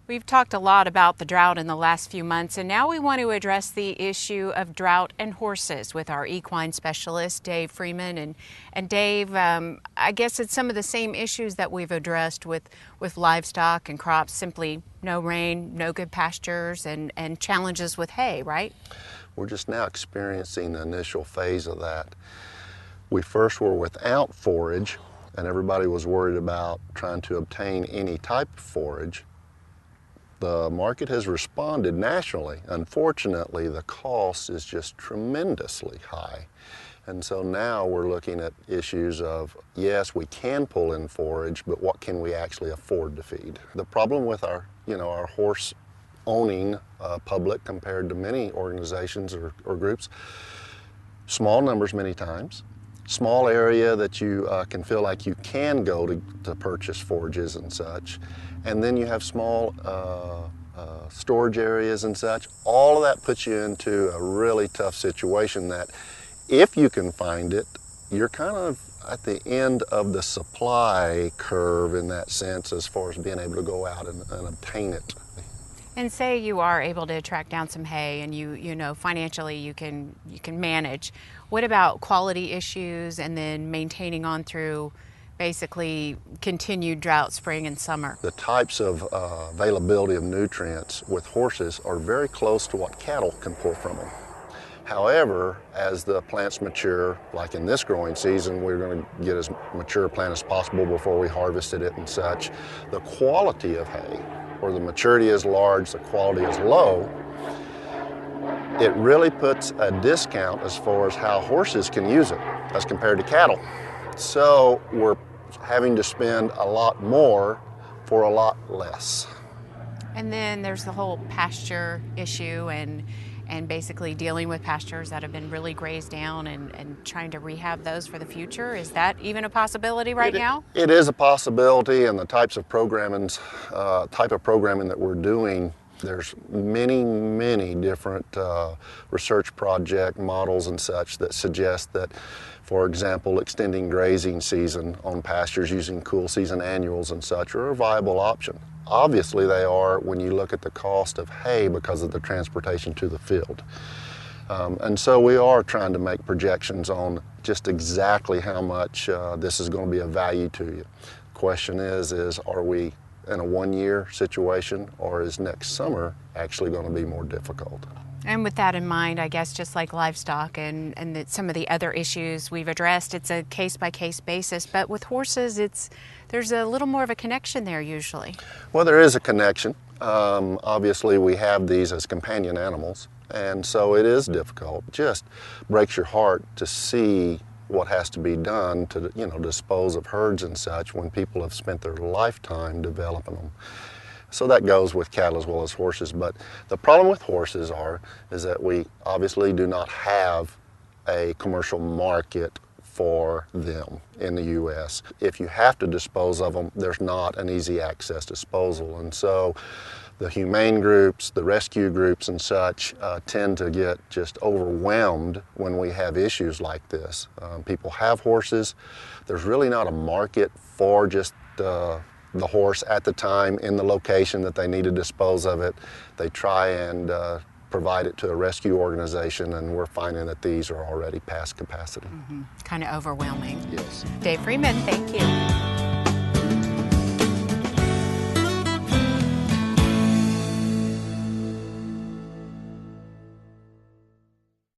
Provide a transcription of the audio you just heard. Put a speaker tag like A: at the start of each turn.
A: We've talked a lot about the drought in the last few months, and now we want to address the issue of drought and horses with our equine specialist, Dave Freeman. And Dave, I guess it's some of the same issues that we've addressed with livestock and crops, simply no rain, no good pastures, and challenges with hay, right?
B: We're just now experiencing the initial phase of that. We first were without forage, and everybody was worried about trying to obtain any type of forage. The market has responded nationally. Unfortunately, the cost is just tremendously high. And so now we're looking at issues of, yes, we can pull in forage, but what can we actually afford to feed? The problem with our horse owning public compared to many organizations or groups, small numbers many times, small area that you can feel like you can go to purchase forages and such, and then you have small storage areas and such. All of that puts you into a really tough situation that if you can find it, you're kind of at the end of the supply curve in that sense as far as being able to go out and obtain it.
A: And say you are able to track down some hay and you know financially you can manage. What about quality issues and then maintaining on through basically continued drought spring and summer?
B: The types of availability of nutrients with horses are very close to what cattle can pull from them. However, as the plants mature, like in this growing season, we're going to get as mature a plant as possible before we harvested it and such. The quality of hay, where the maturity is large, the quality is low, it really puts a discount as far as how horses can use it as compared to cattle. So we're having to spend a lot more for a lot less.
A: And then there's the whole pasture issue and basically dealing with pastures that have been really grazed down and trying to rehab those for the future. Is that even a possibility right now?
B: It is a possibility, and the type of programming that we're doing, there's many different research project models and such that suggest that, for example, extending grazing season on pastures using cool season annuals and such are a viable option. Obviously they are when you look at the cost of hay because of the transportation to the field. And so we are trying to make projections on just exactly how much this is going to be of value to you. The question is are we in a one-year situation, or is next summer actually going to be more difficult?
A: And with that in mind, I guess just like livestock and some of the other issues we've addressed, it's a case-by-case basis. But with horses, there's a little more of a connection there usually.
B: Well, there is a connection. Obviously, we have these as companion animals, and so it is difficult. It just breaks your heart to see what has to be done to dispose of herds and such when people have spent their lifetime developing them. So that goes with cattle as well as horses. But the problem with horses is that we obviously do not have a commercial market for them in the U.S. If you have to dispose of them, there's not an easy access disposal. And so the humane groups, the rescue groups and such tend to get just overwhelmed when we have issues like this. People have horses. There's really not a market for just the horse at the time in the location that they need to dispose of it. They try and provide it to a rescue organization, and we're finding that these are already past capacity.
A: Kind of overwhelming.
B: Yes.
A: Dave Freeman, thank you.